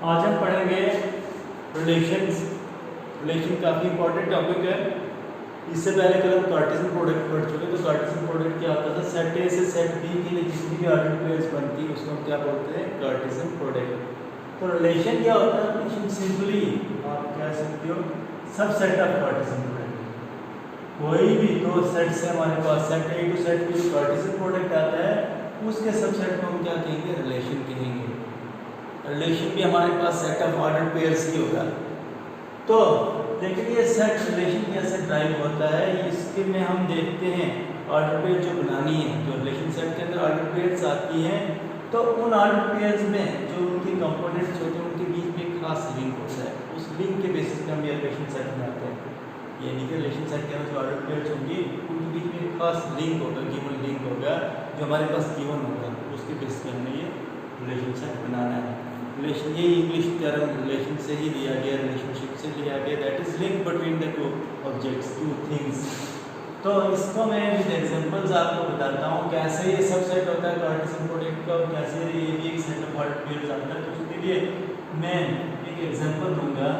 आज हम पढ़ेंगे रिलेशंस। रिलेशन काफ़ी इंपॉर्टेंट टॉपिक है। इससे पहले कल हम कार्टेशियन प्रोडक्ट पढ़ चुके। तो कार्टेशियन प्रोडक्ट क्या होता था? सेट ए से सेट बी के लिए जितनी भी ऑर्डर पेयर्स बनती है उसको हम क्या बोलते हैं? Cartesian product. तो रिलेशन क्या होता है? रिलेशन सिंपली आप कह सकते हो सबसेट ऑफ कार्टेशियन प्रोडक्ट। कोई भी दो सेट से हमारे पास set A to set B जो कार्टेशियन प्रोडक्ट आता है उसके सबसेट को हम क्या कहेंगे? रिलेशन कहेंगे। रिलेशन भी हमारे पास सेट ऑफ ऑर्डर पेयर्स ही होगा। तो लेकिन ये सेट रिलेशन कैसे ड्राइव होता है इसके में हम देखते हैं ऑर्डर पेयर जो बनानी है, जो रिलेशन सेट के अंदर ऑर्डर पेयर्स आती हैं तो उन ऑर्डर पेयर्स में जो उनके कंपोनेंट्स होते हैं उनके बीच में एक खास लिंक होता है। उस लिंक के बेसिस पे हम ये रिलेशन सेट बनाते हैं। यानी कि रिलेशन सेट के अंदर जो ऑर्डर पेयर्स होंगी उनके बीच में एक खास लिंक होगा, गिवन लिंक होगा जो हमारे पास गिवन होगा। उसके बेसिस पे हमने ये रिलेशन सेट बनाना है। रिलेशन ये इंग्लिश टर्म रिलेशन से ही लिया गया, रिलेशनशिप से लिया गया, that is link between the two objects, two things. तो इसको मैं विद एग्जांपल्स आपको बताता हूँ कैसे ये सबसेट होता है कार्टेशियन प्रोडक्ट का और कैसे ये भी एक सेट ऑफ ऑर्डर पेयर्स आता है। तो उसके लिए मैं एक एग्जांपल दूंगा।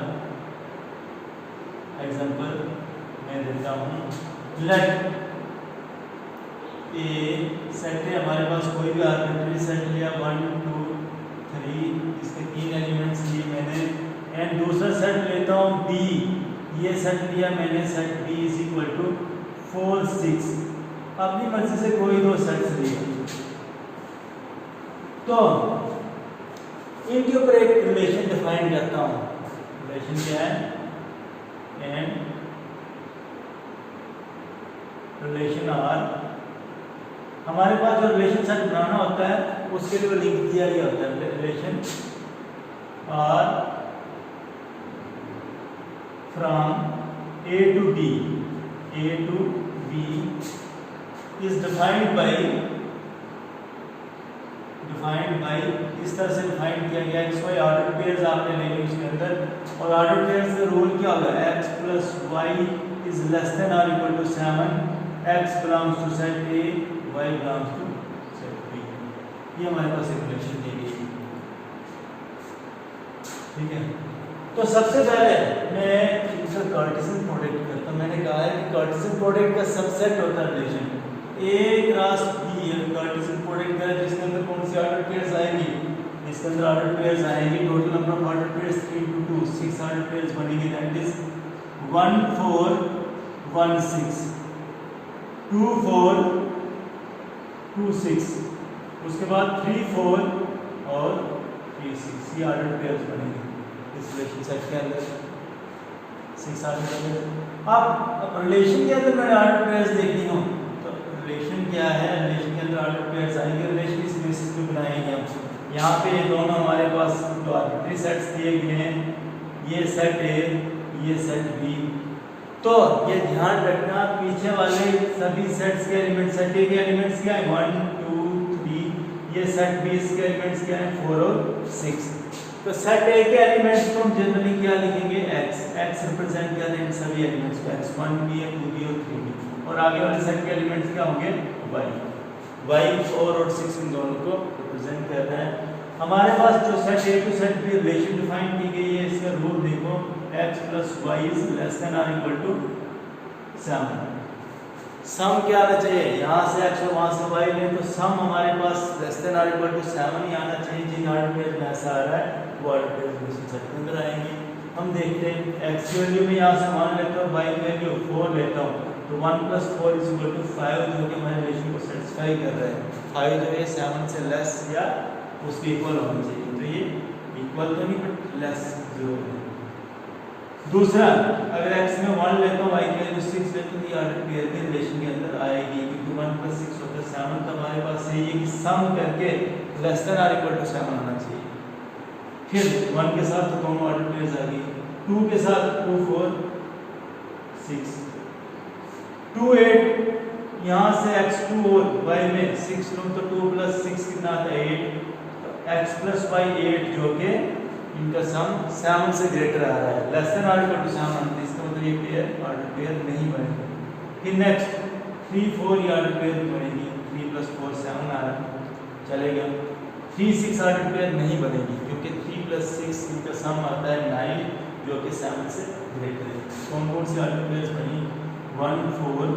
एग्जांपल मैं देता हूँ, लेट ए सेट है हमारे पास, कोई भी आर्बिट्रेरी सेट लिया 1 2 3, इसके 3 एलिमेंट्स लिए मैंने। एंड दूसरा सेट लेता हूँ बी, ये सेट लिया मैंने, set B is equal to 4 6। अपनी मर्जी से कोई दो सेट्स लिए तो इनके ऊपर एक रिलेशन डिफाइन करता हूँ। रिलेशन क्या है? एंड रिलेशन आर, हमारे पास जो रिलेशन सेट बनाना होता है उसके लिए लिंक दिया गया होता है। Relation are from A to B, A to B is defined by इस तरह से डिफाइन किया गया। एक्स वाई ऑर्डर पेयर्स आपने लेंगे उसके अंदर, और ऑर्डर पेयर्स का रूल क्या होगा? X plus y is less than or equal to 7, x belongs to set a, y belongs to set B। ये हमारे पास एक रिलेशन दी गई है, ठीक है। तो सबसे पहले मैं इसका कार्टेशियन प्रोडक्ट करता हूँ। मैंने कहा है कि कार्टेशियन प्रोडक्ट का सबसेट होता है relation A cross B। Cartesian product का जिसके अंदर कौन सी ऑर्डर पेयर्स आएंगी? इसके अंदर ऑर्डर पेयर्स आएंगी, total number of order pairs 3 to 2 6 order pairs बनेंगे। दैट इज 1 4 1 6 2 4 2 6, उसके बाद 3 4 और 3 6, ये ऑर्डर पेयर्स बनेंगे इस रिलेशन सेट के अंदर। 6 ऑर्डर पेयर्स। अब रिलेशन के अंदर मैंने ऑर्डर पेयर्स देखनी हो तो रिलेशन क्या है? रिलेशन के अंदर ऑर्डर पेयर्स आएंगे। रिलेशन इस बेसिस पे बनाएंगे हम। यहाँ पे ये दोनों हमारे पास जो आर्बिट्रेरी सेट्स दिए गए हैं, ये सेट ए, ये सेट बी। तो ये ध्यान रखना पीछे वाले सभी सेट्स के एलिमेंट्स, सेट ए के एलिमेंट्स क्या है? 1 2 3, ये सेट बी के एलिमेंट्स क्या है? 4 और 6। तो सेट ए के एलिमेंट्स को हम जनरली क्या लिखेंगे? x। x रिप्रेजेंट कर रहे हैं सभी एलिमेंट्स को, x 1 b है, 2 b और 3 b। और आगे वाले सेट के एलिमेंट्स क्या होंगे? y 4 और 6 इन दोनों को रिप्रेजेंट कर रहा है। हमारे पास जो set A to set B relation define की गई है, इसका रूल देखो, x plus y is less than or equal to 7। सम क्या आना चाहिए? यहाँ से x और वहाँ से y लें तो सम हमारे पास less than or equal to 7 ही आना चाहिए। जिन ऑर्डर पेयर में ऐसा आ रहा है वो ऑर्डर पेयर रिलेशन सेट के अंदर आएंगे। हम देखते हैं x की वैल्यू में यहाँ से 1 लेता हूँ, y की वैल्यू 4 लेता हूँ, तो 1 plus 4 is equal to 5 जो कि हमारे रिलेशन को सेटिस्फाई कर रहा है। 5 जो है 7 से लेस या उसके इक्वल होना चाहिए। तो ये इक्वल तो नहीं बट लेस जरूर है। दूसरा, अगर x में 1 लेता हूँ, y की वैल्यू 6 लेता हूँ, ये ऑर्डर पेयर के रिलेशन के अंदर आएगी क्योंकि 1 plus 6 होता है 7। तो हमारे पास ये कि सम करके less than or equal to 7 होना चाहिए। फिर 1 के साथ तो दोनों ऑर्डर पेयर्स आ गई, 2 के साथ 2 4 6 2 8, यहाँ से x2 और y में 6 लूँ तो 2 plus 6 कितना आता है? 8। तो x plus y 8 जो कि इनका सम 7 से ग्रेटर आ रहा है, less than or equal to 7। इसका मतलब ये पेयर ऑर्डर पेयर नहीं बनेगी। फिर नेक्स्ट 3 4 ये ऑर्डर पेयर बनेगी, 3 plus 4 7 आ रहा है, चलेगा। 3 6 ऑर्डर पेयर नहीं बनेगी क्योंकि 3 plus 6 सम आता है 9 जो कि 7 से ग्रेटर है। कौन कौन सी ऑर्डर पेयर्स बनी? 1 4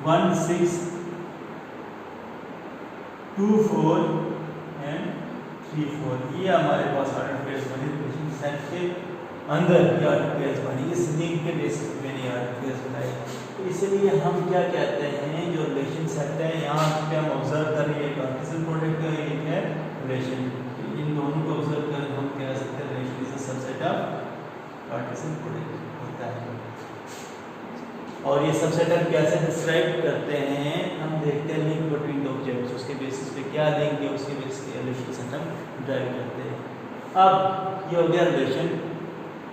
1 6 2 4 एंड 3 4। ये हमारे पास ऑर्डर पेयर्स बनी रिलेशन सेट के अंदर। ये ऑर्डर पेयर्स बनी इस लिंक के बेसिस पे मैंने ऑर्डर पेयर्स बनाई। तो इसलिए हम क्या कहते हैं, जो रिलेशन सेट है यहाँ पे हम ऑब्जर्व कर रहे हैं कार्टेशियन प्रोडक्ट का एक है रिलेशन, इन दोनों को ऑब्जर्व कर हम कह सकते हैं relation is a subset of Cartesian product होता है। और ये सबसेट हम कैसे डिस्क्राइब करते हैं, हम देखते हैं लिंक बिटवीन द ऑब्जेक्ट्स, उसके बेसिस पे क्या लिंक है उसके बेसिस पे रिलेशन सेट हम ड्राइव करते हैं। अब ये हो गया रिलेशन।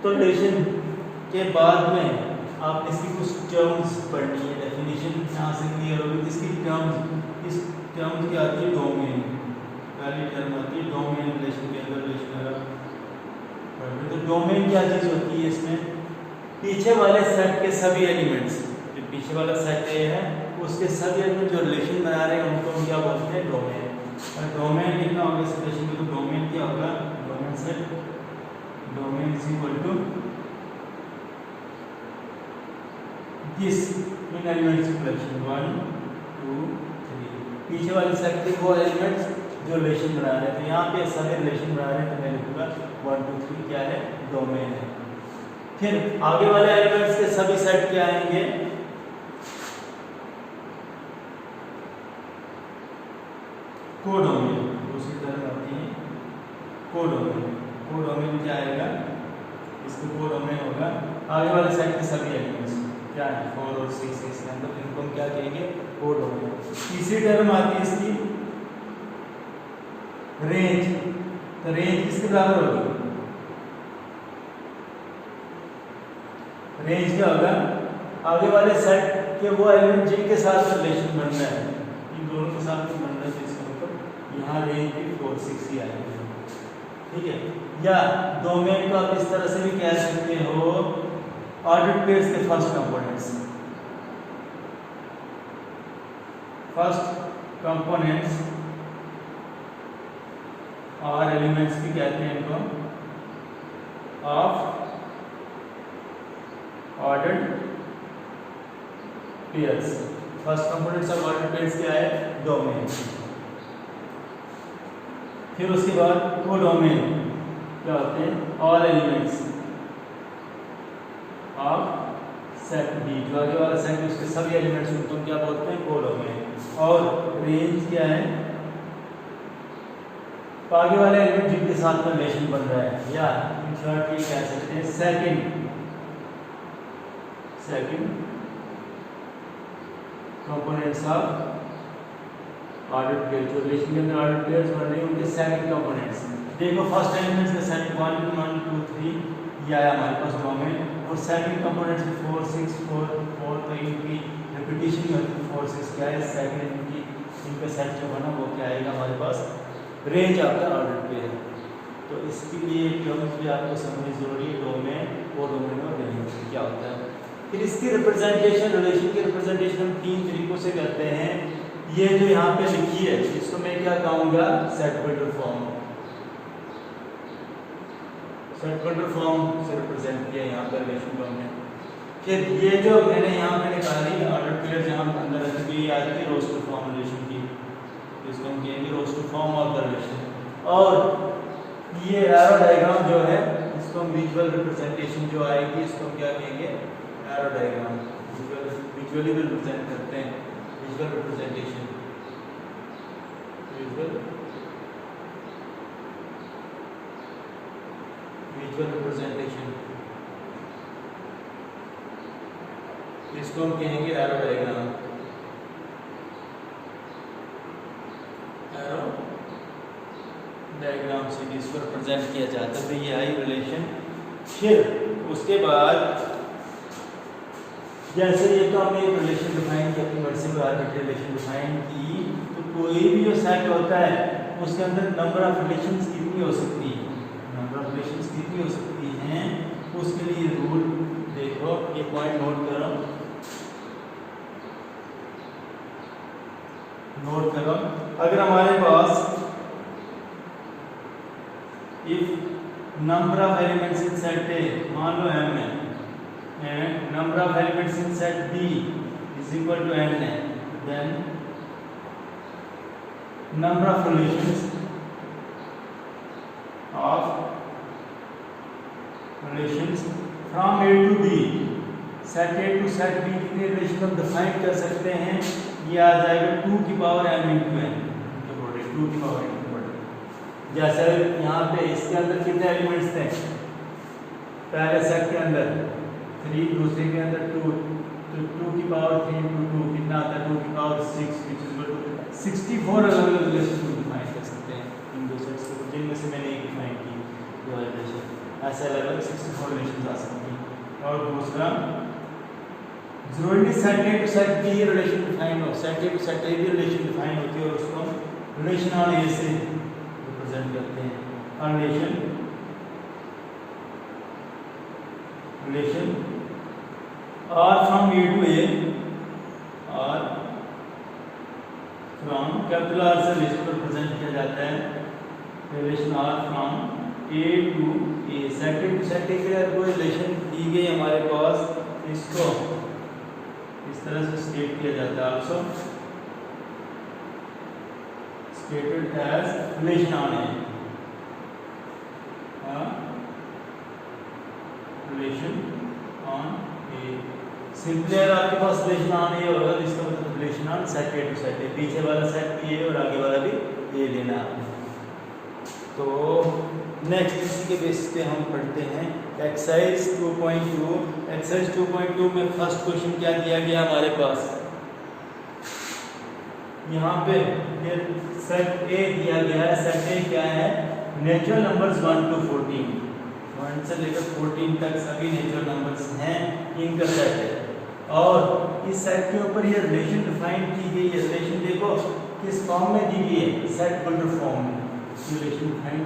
तो रिलेशन के बाद में आपने इसकी कुछ टर्म्स पढ़नी है, डेफिनेशन यहाँ से क्लियर होगी। इसकी टर्म्स, इस टर्म की आती है डोमेन, पहली टर्म आती है डोमेन रिलेशन के अंदर। रिलेशन तो डोमेन क्या चीज़ होती है, इसमें पीछे वाले सेट के सभी एलिमेंट्स, जो पीछे वाला सेट ए है उसके सभी एलिमेंट जो रिलेशन बना रहे हैं उनको हम क्या बोलते हैं, डोमेन। और डोमेन कितना होगा इस रिलेशन में, तो डोमेन क्या होगा, domain set, domain is equal to this in elements collection 1 2 3। पीछे वाले सेट के वो एलिमेंट्स जो रिलेशन बना रहे हैं, तो यहाँ पे सभी रिलेशन बना रहे हैं, तो मैं लिखूंगा 1 2 3 क्या है, डोमेन है। फिर आगे वाले एलिमेंट्स के सभी सेट क्या आएंगे, कोडोमेन। दूसरी तरफ आती है कोडोमेन। कोडोमेन क्या आएगा, इसको कोडोमेन होगा आगे वाले सेट के सभी एलिमेंट्स क्या है 4 और 6 इसके अंदर, इनको हम क्या कहेंगे, कोडोमेन। तीसरी टर्म आती है इसकी रेंज। तो रेंज किसके बराबर होगी, रेंज क्या होगा, आगे वाले सेट के वो एलिमेंट जिनके साथ रिलेशन बनना है, इन दोनों के साथ बनना है, तो इसका मतलब यहाँ रेंज भी 4 6 ही आएगी। ठीक है, या डोमेन को आप इस तरह से भी कह सकते हो, ऑर्डर्ड पेयर्स के फर्स्ट कंपोनेंट्स। फर्स्ट कंपोनेंट्स और एलिमेंट्स भी कहते हैं इनको of ordered pairs. First components of ordered pairs क्या है, डोमेन। फिर उसके बाद कोडोमेन क्या होते हैं, all elements of set B, जो आगे वाला सेट है उसके सभी एलिमेंट्स उनको क्या बोलते हैं, कोडोमेन। और रेंज क्या है, आगे वाले एलिमेंट जिनके साथ में रिलेशन बन रहा है, या इन शॉर्ट ये कह सकते हैं second components of ordered pairs. जो रिलेशन के अंदर ऑर्डर्ड पेयर्स बन रहे हैं उनके सेकंड कंपोनेंट्स। देखो फर्स्ट एलिमेंट्स का सेट 1 1 2 3 ये आया हमारे पास डोमेन, और सेकंड कंपोनेंट्स 4 6 4 4, तो इनकी रिपीटिशन में 4 6 क्या है, सेकंड इनका सेट जो बना वो क्या आएगा हमारे पास, रेंज आपका ऑर्डर्ड पेयर। तो इसके लिए टर्म्स भी आपको समझनी जरूरी है, डोमेन, कोडोमेन और रेंज क्या होता है। फिर इसकी रिप्रेजेंटेशन, रिलेशन की रिप्रेजेंटेशन हम 3 तरीकों से करते हैं। ये जो यहाँ पे लिखी है इसको मैं क्या कहूँगा, set builder form. Set builder form से रिप्रेजेंट किया यहाँ पर रिलेशन को हमने। फिर ये जो मैंने यहाँ पे निकाली ऑर्डर्ड पेयर जहाँ अंदर रखी आती है रोस्टर फॉर्म रिलेशन की, इसको हम कहेंगे roster form of the relation. और ये एरो डायग्राम जो है इसको हम विजुअल रिप्रेजेंटेशन जो आएगी इसको हम क्या कहेंगे, एरो डायग्राम। विजुअली रिप्रेजेंट करते हैं, विजुअल रिप्रेजेंटेशन, विजुअल रिप्रेजेंटेशन, इसको हम कहेंगे एरो डायग्राम। एरो डायग्राम से इसको रिप्रेजेंट किया जाता है। तो ये आई रिलेशन। फिर उसके बाद जैसे ये तो हमने एक रिलेशन डिफाइन की, अपनी वर्ड से आर्बिट्री रिलेशन डिफाइन की, तो कोई भी जो सेट होता है उसके अंदर नंबर ऑफ रिलेशंस कितनी हो सकती है, नंबर ऑफ रिलेशंस कितनी हो सकती हैं, उसके लिए रूल देखो, ये पॉइंट नोट करो, नोट करो। अगर हमारे पास if number of elements in set a मान लो m है, and number of elements in set b is equal to n है, then number of relations from a to b, set a to set b कितने relation हम define कर सकते हैं, ये आ जाएगा 2 की पावर m इंटू n, तो प्रोडक्ट 2 की पावर m प्रोडक्ट। जैसे यहाँ पे इसके अंदर कितने एलिमेंट्स थे, पहले सेट के अंदर 3, दूसरे के अंदर 2, तो 2 की पावर 3 इंटू 2 कितना आता है, 2 की power 6 which is equal to 64 अलग अलग रिलेशन को डिफाइन कर सकते हैं इन दो सेट्स को, जिनमें से मैंने एक डिफाइन की दो रिलेशन, ऐसे अलग अलग 64 रिलेशन आ सकती हैं। और दूसरा जरूरी set A to set B relation define हो, set A to set a भी रिलेशन डिफाइन होती है और उसको हम रिलेशन ऑन ए से रिप्रेजेंट करते हैं। Relation are from A to a, और फ्रॉम कैपिटल आर से रिलेशन को रिप्रेजेंट किया जाता है, relation are from A to a, set A to set ए के लिए कोई रिलेशन दी गई हमारे पास, इसको इस तरह से स्टेट किया जाता है, also stated as relation on A, relation on A. Simply अगर आपके पास रिलेशन ऑन ए होगा तो इसका मतलब relation on set A to set A, पीछे वाला सेट भी ए और आगे वाला भी ए लेना है। तो नेक्स्ट इसी के बेसिस पे हम पढ़ते हैं एक्सरसाइज 2.2। एक्सरसाइज 2.2 में फर्स्ट क्वेश्चन क्या दिया गया हमारे पास, यहाँ पे ये सेट ए दिया गया है। सेट ए क्या है, नेचुरल नंबर्स 1 to 14, 1 से लेकर 14 तक सभी नेचुरल नंबर्स हैं, इनका सेट है। और इस सेट के ऊपर ये रिलेशन डिफाइन की गई है, रिलेशन देखो किस फॉर्म में दी गई है, सेट बिल्डर फॉर्म में रिलेशन डिफाइन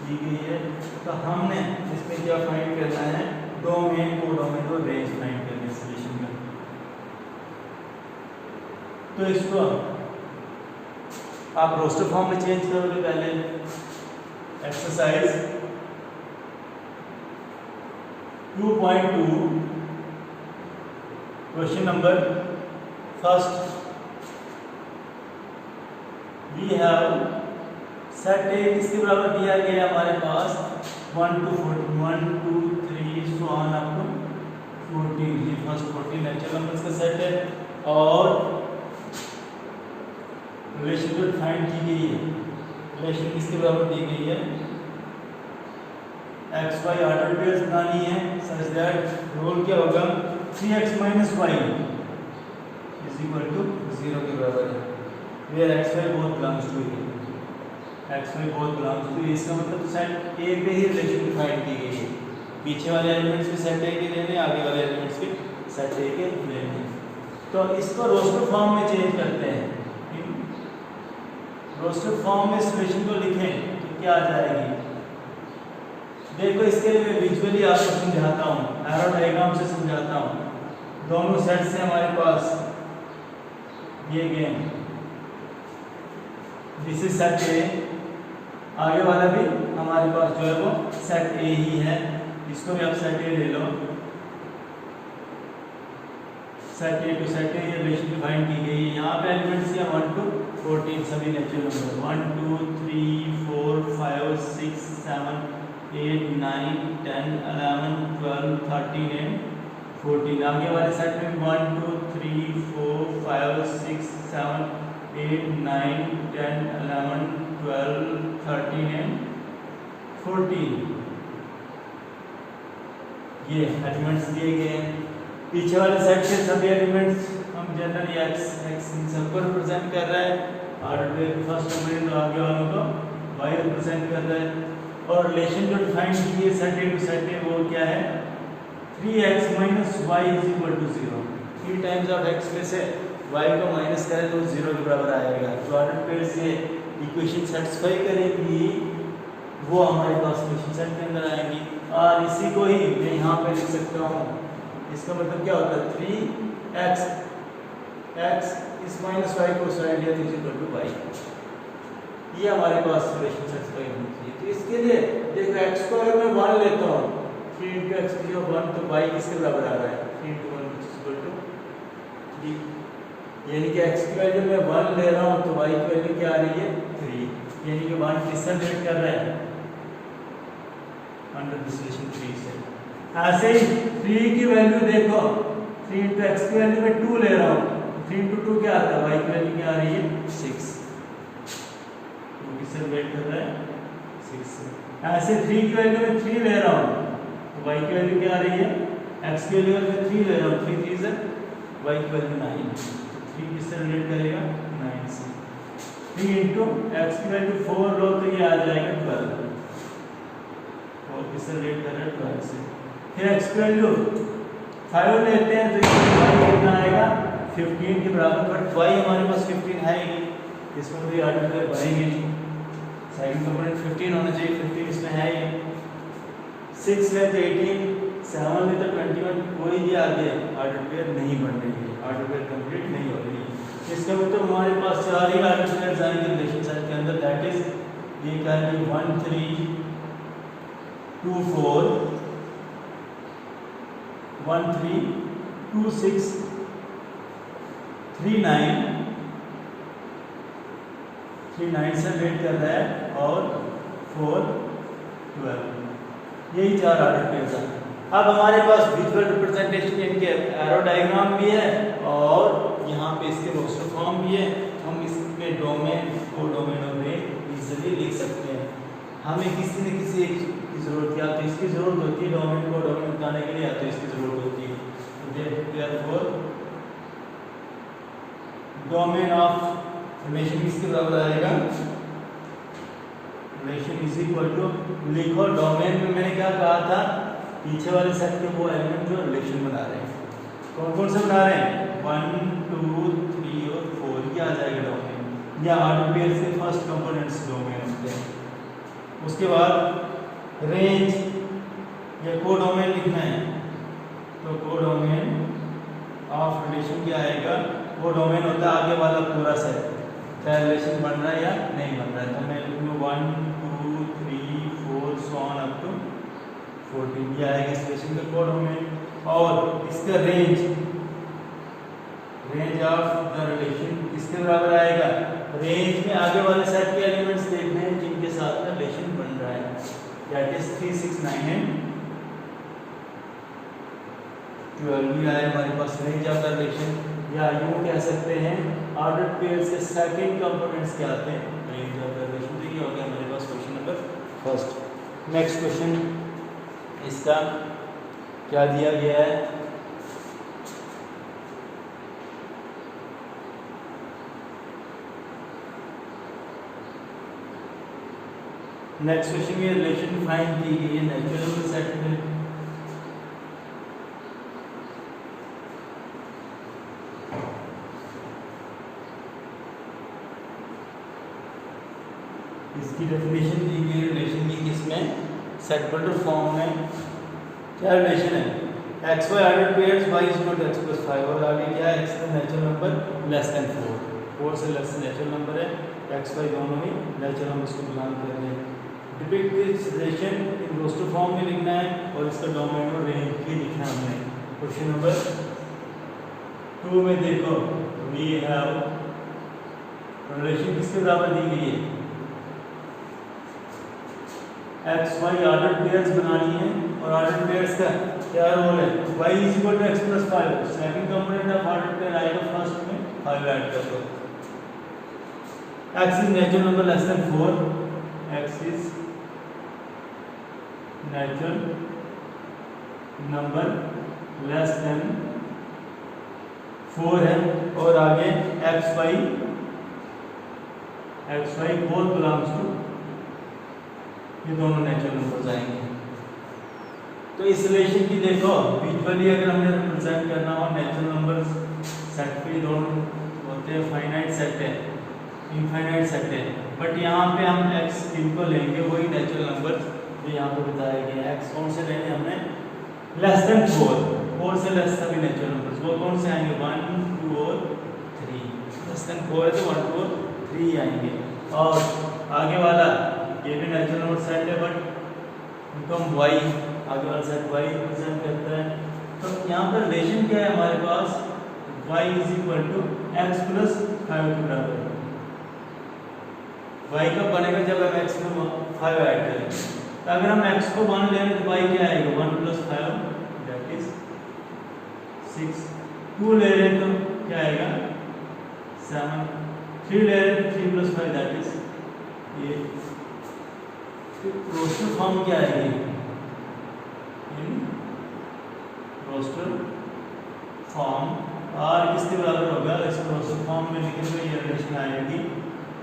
दी गई है। तो हमने इसमें क्या फाइंड करना है, डोमेन, कोडोमेन और रेंज फाइंड करनी है रिलेशन में। तो इसको आप रोस्टर फॉर्म में चेंज करोगे पहले। Exercise 2.2 question number first, we have set A किसके बराबर दिया गया हमारे पास 1 to 14, 1 2 3 so on up to 14, ये फर्स्ट 14 नेचुरल नंबर्स का सेट है। और रिलेशन जो डिफाइन की गई है, रिलेशन किसके बराबर दी गई है, एक्स वाई ऑर्डर पेयर्स बनानी है सच दैट रूल क्या होगा, 3x minus y is equal to 0 के बराबर है, where x y both belongs to a, X Y बहुत बिलोंग्स टू, इसका मतलब सेट ए पे ही रिलेशन डिफाइन की गई है, पीछे वाले एलिमेंट्स भी सेट ए के लेने, आगे वाले एलिमेंट्स भी सेट ए के लेने। तो इसको रोस्टर फॉर्म में चेंज करते हैं। रोस्टर फॉर्म में इस रिलेशन को लिखें तो क्या आ जाएगी, देखो इसके लिए विजुअली आपको समझाता हूँ, एरो डायग्राम से समझाता हूँ। दोनों सेट से हमारे पास ये गेम, दिस इज सेट ए, आगे वाला भी हमारे पास जो है वो सेट ए ही है, इसको भी आप सेट ए ले लो। Set A to set A ये रिलेशन डिफाइन की गई है। यहाँ पे एलिमेंट्स हैं 1 to 14 सभी नेचुरल नंबर, 1 2 3 4 5 6 7 8 9 10 11 12 13 एंड 14। आगे वाले सेट में 1 2 3 4 5 6 7 8 9 10 11 12 13 एंड 14 ये एलिमेंट्स दिए गए हैं। पीछे वाले सेट के सभी एलिमेंट्स हम जनरली x इन सबको रिप्रेजेंट कर रहा है, और फर्स्ट नंबर तो आगे वालों को y रिप्रेजेंट कर रहा है। और रिलेशन जो डिफाइन की है set A to set A वो क्या है, 3x minus y is equal to 0, 3 times of x में से y को माइनस करें तो 0 के बराबर आएगा। जो ऑर्डर पेयर से इक्वेशन सेटिस्फाई करेगी वो हमारे पास इक्वेशन सेट के अंदर आएंगी। और इसी को ही मैं यहाँ पे लिख सकता हूँ, इसका मतलब क्या होता है, 3x इस माइनस y को साइड लिया तो इक्वल टू y, ये हमारे पास रिलेशन सेटिस्फाई होनी चाहिए। तो इसके लिए देखो x को लेता हूँ 3 इंटू एक्स की जगह 1, तो वाई किसके बराबर आ रहा है 3 into 1 which is equal to 3, यानी कि x की वैल्यू मैं 1 ले रहा हूँ तो y की वैल्यू क्या आ रही है 3, यानी कि 1 किससे रिलेट कर रहा है अंडर दिस रिलेशन 3 से। ऐसे ही 3 की वैल्यू देखो 3 इंटू एक्स की वैल्यू मैं 2 ले रहा हूँ, 3 इंटू 2 क्या आता है y की वैल्यू क्या आ रही है 6, तो किससे रिलेट कर रहा है 6 से। ऐसे 3 की वैल्यू मैं 3 ले रहा हूँ तो y की वैल्यू क्या आ रही है x की वैल्यू मैं 3 ले रहा हूँ, 3 3 से y की वैल्यू 9, 3 किससे रिलेट करेगा 9 से। 3 इंटू एक्स की वैल्यू 4 लो तो ये आ जाएगा 12, और किससे रिलेट कर रहा है 12 से। फिर एक्स की वैल्यू 5 लेते हैं तो ये y कितना आएगा 15 के बराबर, बट y हमारे पास 15 है ही नहीं, इसमें तो ये आर्टिकल बढ़ेंगे नहीं, सेकंड कंपोनेंट 15 होना चाहिए, 15 इसमें है ही। 6 ले तो 18, 7 ले तो 21, कोई भी आगे ऑर्डर पेयर नहीं बन रही है, ऑर्डर पेयर कंप्लीट नहीं हो रही है। इसका मतलब हमारे पास 4 ही ऑर्डर पेयर्स आएंगे रिलेशन सेट के अंदर, दैट इज ये क्या है 1 3 2 4 1 3 2 6 3 9 से रिलेट कर रहा है, और 4 12, यही 4 ऑर्डर पेयर्स हैं। अब हमारे पास विजुअल रिप्रेजेंटेशन इनके एरो डायग्राम भी है और यहाँ पे इसके रोस्टर फॉर्म भी है, हम इसके डोमेन को डोमेन ऑफ रेंज इजीली लिख सकते हैं। हमें किसी न किसी एक की जरूरत है, या तो इसकी जरूरत होती है डोमेन को डोमेन बताने के लिए, या तो इसकी जरूरत होती है। देयरफॉर डोमेन ऑफ रिलेशन किसके बराबर आएगा, रिलेशन इज इक्वल टू, लिखो डोमेन में मैंने क्या कहा था पीछे वाले सेट के वो एलिमेंट जो रिलेशन बना रहे हैं, कौन कौन से बना रहे हैं 1 2 3 और 4, ये आ जाएगा डोमेन, या ऑर्डर पेयर से फर्स्ट कंपोनेंट्स डोमेन होते हैं। उसके बाद रेंज या कोडोमेन लिखना है, तो कोडोमेन ऑफ रिलेशन क्या आएगा, कोडोमेन होता है आगे वाला पूरा सेट, चाहे रिलेशन बन रहा है या नहीं बन रहा है। तो मैं लिखूँ 1 2 3 4 सो ऑन अप टू 14, ये आएगा इस रिलेशन का कोडोमेन। और इसका रेंज ऑफ द रिलेशन किसके बराबर आएगा, रेंज में आगे वाले सेट के एलिमेंट्स देखने हैं जिनके साथ में रिलेशन बन रहा है, दैट इज 3 6 9 एंड 12, ये आया हमारे पास रेंज ऑफ द रिलेशन, या यूं कह सकते हैं ऑर्डर पेयर से सेकंड कंपोनेंट्स क्या आते हैं रेंज ऑफ द रिलेशन। तो ये हो गया हमारे पास question number first. Next question इसका क्या दिया गया है, नेक्स्ट क्वेश्चन में रिलेशन फाइंड की गई है नेचुरल नंबर सेट में। इसकी डेफिनेशन दी गई रिलेशन की किसमें, सेट बल्टर फॉर्म में। क्या रिलेशन है, X Y order pairs y is equal to x plus 5, और आगे क्या है x का नेचुरल नंबर लेस देन 4, 4 से लेस नेचुरल नंबर है, x y दोनों ही नेचुरल नंबर्स को बिलोंग कर रहे हैं। Depict this relation in roster form में लिखना है, और इसका डोमेन और रेंज भी लिखना है हमने। क्वेश्चन नंबर 2 में देखो, वी हैव रिलेशन किसके बराबर दी गई है, एक्स वाई ऑर्डर पेयर्स बनानी है, और ऑर्डर पेयर्स का क्या रोल है, y is equal to x plus 5, second component of order pair आएगा फर्स्ट में 5 ऐड कर दो। x is natural number less than 4, x is natural number less than 4 है, और आगे x y both belongs to, ये दोनों नेचुरल नंबर्स आएंगे। तो इस रिलेशन की देखो विजुअली अगर हमने रिप्रेजेंट करना हो, नेचुरल नंबर्स सेट पे दोनों होते हैं, फाइनाइट सेट है इनफाइनाइट सेट है, बट यहाँ पे हम x इनको लेंगे वही नेचुरल नंबर जो यहाँ पे बताया गया है। x कौन से लेंगे हमने, लेस देन 4 से लेस सभी नेचुरल नंबर्स, वो कौन से आएंगे 1 2 और 3, लेस देन 4 है तो 1 2 और 3 आएंगे। और आगे वाला ये भी नेचुरल नंबर सेट है, बट उनको हम y आगे वाला सेट y रिप्रेजेंट करता है। तो यहाँ पर रिलेशन क्या है हमारे पास, y is equal to X plus 5 के बराबर। y कब बनेगा, जब हम x में 5 ऐड करेंगे। तो अगर हम x को 1 ले लें तो y क्या आएगा, 1 प्लस 5 दैट इज 6। 2 ले लें तो क्या आएगा 7। 3 ले लें तो 3 plus 5 that is 8। Roster form क्या आएगी, रोस्टर फॉर्म r किसके बराबर होगा, इसको रोस्टर फॉर्म में लिखे हुए ये रिलेशन आएगी।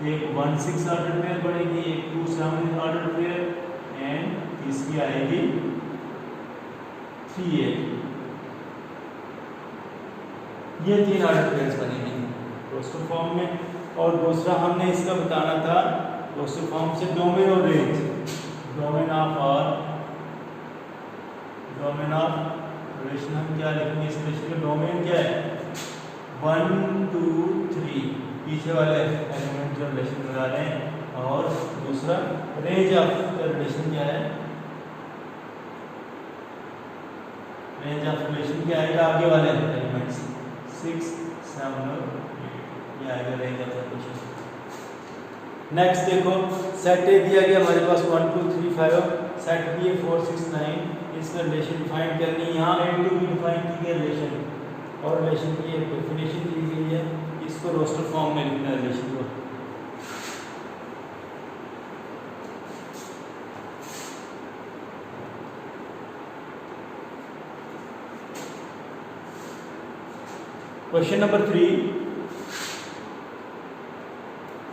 एक 1 6 ऑर्डर पेयर बनेगी, एक 2 7 ऑर्डर पेयर एंड तीसरी आएगी 3 8। ये 3 ऑर्डर पेयर्स बनेंगी रोस्टर फॉर्म में। और दूसरा हमने इसका बताना था रोस्टर फॉर्म से डोमेन और range. Domain of r, domain of relation हम क्या लिखेंगे, इस रिलेशन का डोमेन क्या है 1 2 3 पीछे वाले एलिमेंट जो रिलेशन लगा रहे हैं। और दूसरा रेंज ऑफ रिलेशन क्या है, रेंज ऑफ रिलेशन क्या आएगा, आगे वाले एलिमेंट्स 6 7 और 8 ये आएगा रेंज ऑफ रिलेशन। नेक्स्ट देखो सेट ए दिया गया हमारे पास 1 2 3 5, सेट बी है 4 6 9। इसका रिलेशन डिफाइन करनी है, यहाँ ए टू बी डिफाइन की गई रिलेशन और रिलेशन की एक डेफिनेशन दी गई है। इसको रोस्टर फॉर्म में लिखना है रिलेशन को। क्वेश्चन नंबर 3,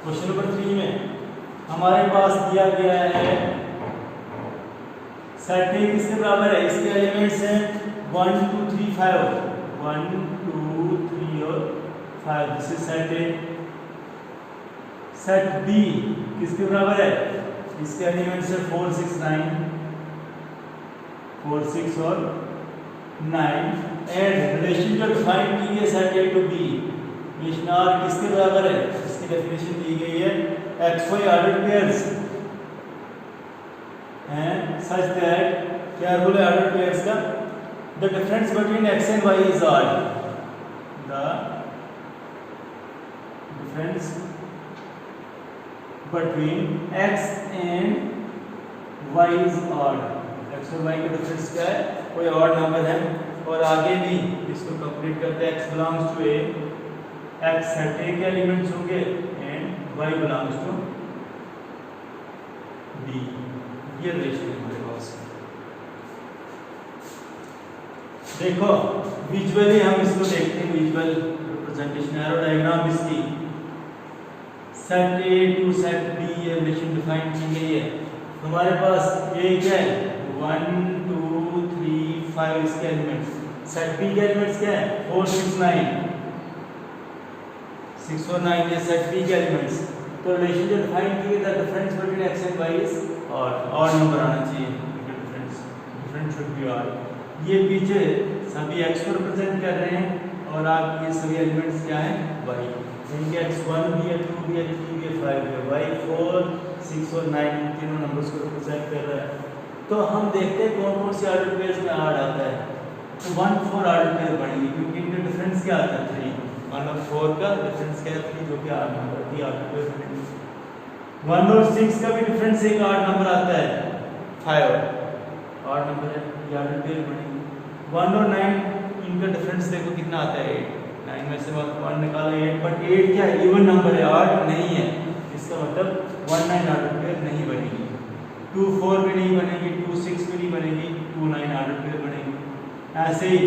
क्वेश्चन नंबर 3 में हमारे पास दिया गया है सेट ए किसके बराबर है, इसके एलिमेंट्स हैं 1 2 3 5, 1 2 3 और 5, this is set A. Set B किसके बराबर है, इसके एलिमेंट्स हैं 4 6 9, 4 6 और 9 एंड रिलेशन जो डिफाइन की है set A to B, relation R किसके बराबर है, इसकी डेफिनेशन दी गई है X Y order pairs and such that, क्या रूल है ऑर्डर पेयर्स का, the difference between X and Y is odd, the difference between X and Y is odd. X और वाई का डिफरेंस क्या है, कोई ऑड नंबर है। और आगे भी इसको कंप्लीट करते हैं, X belongs to A, X set ए के एलिमेंट्स होंगे and Y belongs to B. ये रिलेशन है हमारे पास। देखो विजुअली हम इसको देखते हैं, विजुअल रिप्रेजेंटेशन एरो डायग्राम इसकी। Set A to set B ये रिलेशन डिफाइन की गई है। हमारे पास ए क्या है 1 2 3 5 इसके एलिमेंट्स, सेट बी के एलिमेंट्स क्या है 4 6 9, 6 और 9 ये सेट बी के एलिमेंट्स। तो रिलेशन जो डिफाइन की है difference between X and Y is odd number आना चाहिए, डिफरेंस शुड बी ऑड। ये पीछे सभी एक्स को रिप्रेजेंट कर रहे हैं और आप ये सभी एलिमेंट्स क्या हैं वाई, इनके एक्स 1 भी है 2 भी है 3 भी है 5 भी है, वाई 4 6 और 9 तीनों नंबर्स को रिप्रेजेंट कर रहा है। तो हम देखते हैं कौन कौन से ऑर्डर पेयर्स में ऑड आता है। तो 1 4 ऑर्डर पेयर बनेगी क्योंकि इनका डिफरेंस क्या आता है 3, 1 और 4 का डिफरेंस क्या है 3, जो कि ऑड नंबर है, ऑर्डर पेयर बनेगी। 1 और 6 का भी डिफरेंस एक ऑड नंबर आता है 5, ऑड नंबर है, ये ऑर्डर पेयर बनेगी। 1 और 9 इनका डिफरेंस देखो कितना आता है 8, 9 में से 1 निकाला 8, बट 8 क्या इवन नंबर है, ऑड नहीं है, इसका मतलब 1 9 ऑर्डर पेयर नहीं बनेगी। 2 4 भी नहीं बनेगी, 2 6 भी नहीं बनेगी, 2 9 ऑर्डर पेयर बनेगी। ऐसे ही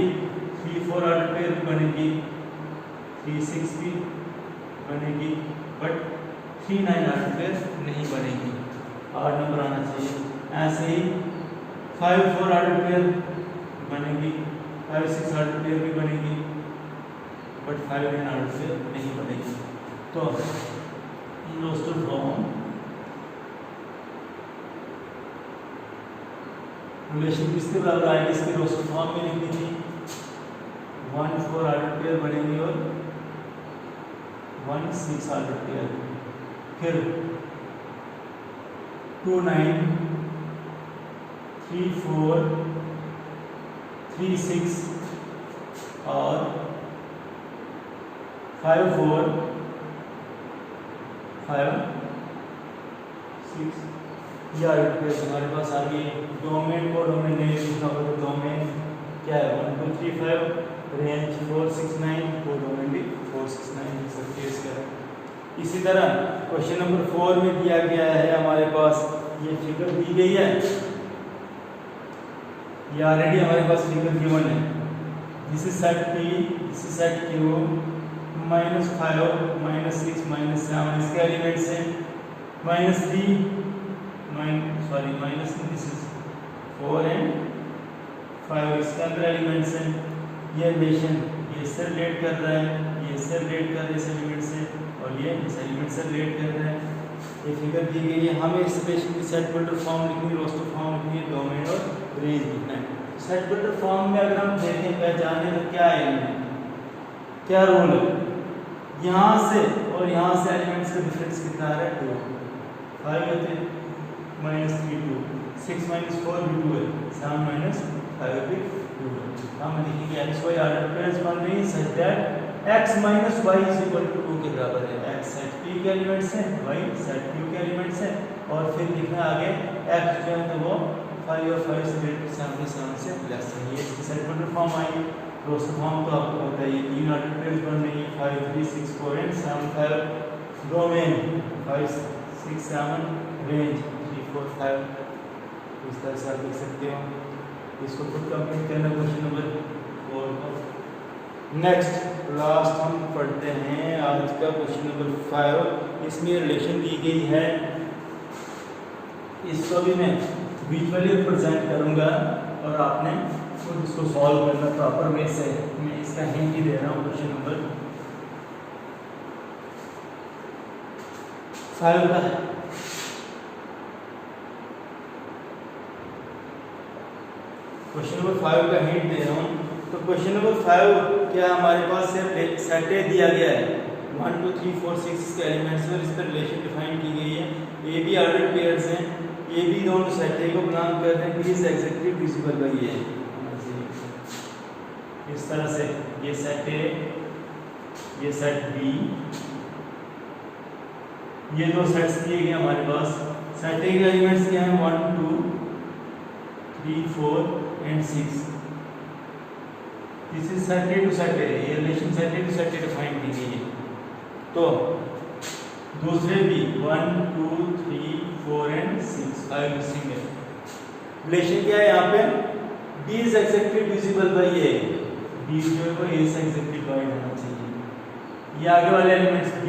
3 4 ऑर्डर पेयर भी बनेगी, 3 6 भी बनेगी, बट 3 9 ऑर्डर पेयर नहीं बनेगी, ऑड नंबर आना चाहिए। ऐसे ही 5 4 ऑर्डर पेयर बनेगी, 5 6 ऑर्डर पेयर भी बनेगी, बट 5 9 ऑर्डर पेयर नहीं बनेगी। तो रोस्टर फॉर्म रिलेशन किसके बराबर आएगी, इसके रोस्टर फॉर्म में लिखनी थी 1 4 ऑर्डर पेयर बनेगी और 1 6 ऑर्डर पेयर, फिर 2 9 3 4 3 6 और 5 4 5 6 या हमारे पास आ गई डोमेन को डोमेन नहीं लिखना होगा तो डोमेन क्या है 1 2 3 5 रेंज 4 6 9 को डोमेन भी 4 6 9 लिख सकते हैं इसका। इसी तरह क्वेश्चन नंबर 4 में दिया गया है हमारे पास ये फिगर दी गई है, ये ऑलरेडी हमारे पास फिगर गिवन है। This is set P, this is set Q, -5 -6 -7 इसके एलिमेंट्स हैं, -3 दिस इज 4 एंड 5 इसके अंदर एलिमेंट्स हैं। ये रिलेशन ये इससे रिलेट कर रहा है, ये इससे रिलेट कर रहा है इस एलिमेंट से, और ये इस एलिमेंट से रिलेट कर रहा है। ये फिगर दी गई है, हमें इस रिलेशन की सेट बिल्डर फॉर्म लिखनी है, रोस्टर फॉर्म लिखनी है, डोमेन और रेंज लिखना है। सेट बिल्डर फॉर्म में अगर हम देखें पहचाने तो क्या है इनमें क्या रूल है, यहाँ से और यहाँ से एलिमेंट्स का डिफरेंस कितना आ रहा है 2, 5 होते हैं -3 2, 6 - 4 भी 2 है, 7 - 5 भी 2 है। हम लिखेंगे x y ऑर्डर पेयर्स बन रही है सच दैट x - y = 2 के बराबर है। x सेट P के एलिमेंट्स हैं, y सेट Q के एलिमेंट्स हैं, और फिर लिखना आगे x जो है तो वो 5 और 5 से ग्रेटर 7 से लेस है। ये इसकी set builder form I. Roster form तो आपको पता है, ये 3 ऑर्डर पेयर्स बन रही है 5 3 6 4 एंड 7 5 डोमेन 5 6 7 रेंज 3 4 5। इस तरह से आप लिख सकते हो। इसको खुद कंप्लीट करना क्वेश्चन नंबर 4 को। नेक्स्ट लास्ट हम पढ़ते हैं आज का क्वेश्चन नंबर 5। इसमें रिलेशन दी गई है, इसको भी मैं विजुअली रिप्रेजेंट करूंगा और आपने खुद इसको सॉल्व करना प्रॉपर वे से। मैं इसका हिंट ही दे रहा हूँ क्वेश्चन नंबर 5 का। क्वेश्चन नंबर 5 का हिंट दे रहा हूँ। तो क्वेश्चन नंबर 5 क्या हमारे पास सिर्फ सेट ए दिया गया है, 1 2 3 4 6 इसके एलिमेंट्स और इस पर रिलेशन डिफाइन की गई है। ए बी ऑर्डर पेयर्स हैं, ए बी दोनों सेट ए को बिलोंग करते हैं, B is exactly divisible by A. इस तरह से ये सेट ए, ये सेट बी, ये दो सेट्स दिए गए हमारे पास। सेट ए के एलिमेंट्स क्या हैं 1 2 3 4 and 6। This is set A to set A, ये relation set A to set A define की गई है। तो दूसरे भी 1 2 3 4 एंड 6 5 मिसिंग है। रिलेशन क्या है यहाँ पे, b is exactly divisible bye a, b जो है वो a से एग्जैक्टली डिवाइड होना चाहिए। ये आगे वाले एलिमेंट्स b,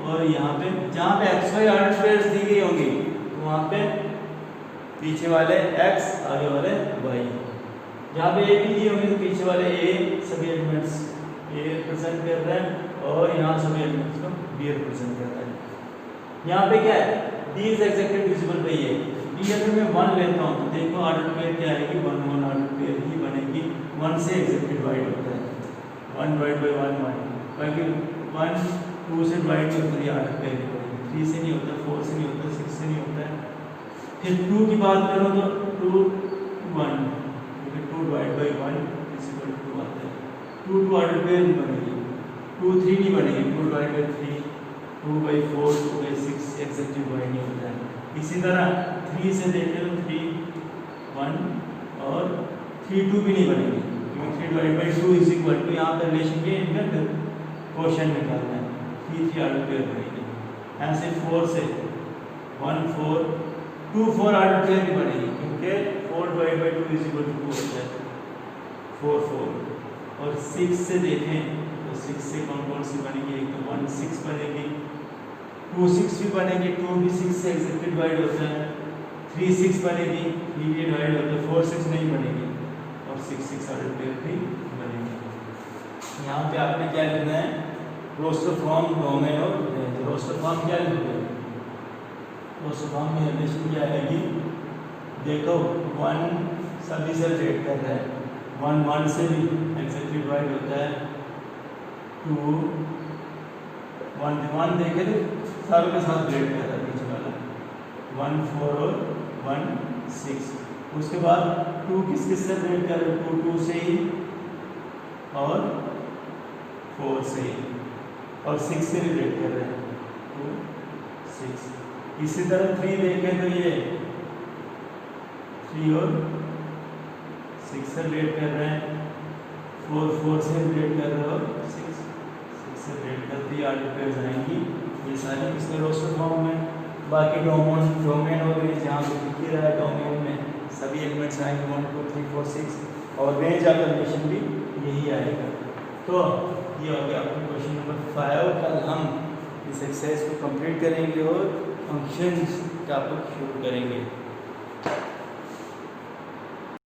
और यहाँ पे जहाँ पे x y ऑर्डर पेयर्स दी गई होंगी तो वहाँ पे पीछे वाले x आगे वाले y, जहाँ पे a भी दी होंगी तो पीछे वाले a सभी एलिमेंट्स a रिप्रेजेंट कर रहे हैं और यहाँ सभी एलिमेंट्स को b रिप्रेजेंट कर रहा है। यहाँ पे क्या है, b is exactly divisible bye a। b अगर मैं 1 लेता हूँ तो देखो ऑर्डर पेयर क्या आएगी, 1 1 ऑर्डर पेयर ही बनेगी। 1 से एग्जैक्टली डिवाइड होता है, 1 डिवाइड बाय 1 1, बाकी 1 2 से डिवाइड नहीं होता, ये ऑर्डर पेयर ही बनेगी। 3 से नहीं होता, 4 से नहीं होता, 6 से नहीं होता है। फिर 2 की बात करो तो 2 1, क्योंकि 2 डिवाइड बाय 1 इक्वल टू 2 आता है। 2 2 ऑर्डर पेयर नहीं बनेगी, 2 3 नहीं बनेगी, 2 divide by 3 2 by 4 2 by 6 exactly divide नहीं होता है। इसी तरह 3 से देखें तो 3 1 और 3 2 भी नहीं बनेगी, क्योंकि 3 divide by 2 is equal to, यहाँ पर रिलेशन के इनका क्वोशिएंट निकालना है, 3 3 ऑर्डर पेयर बनेगी। ऐसे 4 से 1 4 2 4 ऑर्डर पेयर नहीं बनेगी, क्योंकि 4 divide by 2 is equal to 2 होता है, 4 4। और 6 से देखें तो 6 से कौन सी बनेगी, एक तो 1 6 बनेगी, 2 6 भी बनेगी, 2 भी 6 से एग्जैक्टली डिवाइड होता है, 3 6 बनेगी, 3 भी डिवाइड होता है, 4 6 नहीं बनेगी, और 6 6 ऑर्डर पेयर भी बनेगी। यहाँ पे आपने क्या लिखना है, रोस्टर फॉर्म डोमेन और रेंज। रोस्टर फॉर्म क्या लिखोगे, रोस्टर फॉर्म में रिलेशन क्या आएगी, देखो 1 सभी से रिलेट कर रहा है, 1 1 से भी एग्जैक्टली डिवाइड होता है, 2 1 1 देखे तो सारों के साथ रिलेट कर रहा है पीछे वाला, 1 4 और 1 6, उसके बाद 2 किस किस से रिलेट कर रहे हैं, 2 से ही और 4 से ही और 6 से रिलेट कर रहे हैं, 2 6। इसी तरह 3 देखें तो ये 3 और 6 से रिलेट कर रहे हैं, 4 से रिलेट कर रहे हो, 6 से रिलेट करती है, आगे पेयर जाएंगी। ये सारी किसके रोस्टर फॉर्म में। बाकी डोमेन हो गई, जहाँ पे लिख ही रहा है डोमेन में सभी एलिमेंट्स आएंगे 1 2 3 4 6 और रेंज ऑफ कंडीशन भी यही आएगा। तो ये हो गया अपना क्वेश्चन नंबर 5। कल हम इस एक्सरसाइज को कंप्लीट करेंगे और फंक्शंस टॉपिक शुरू करेंगे।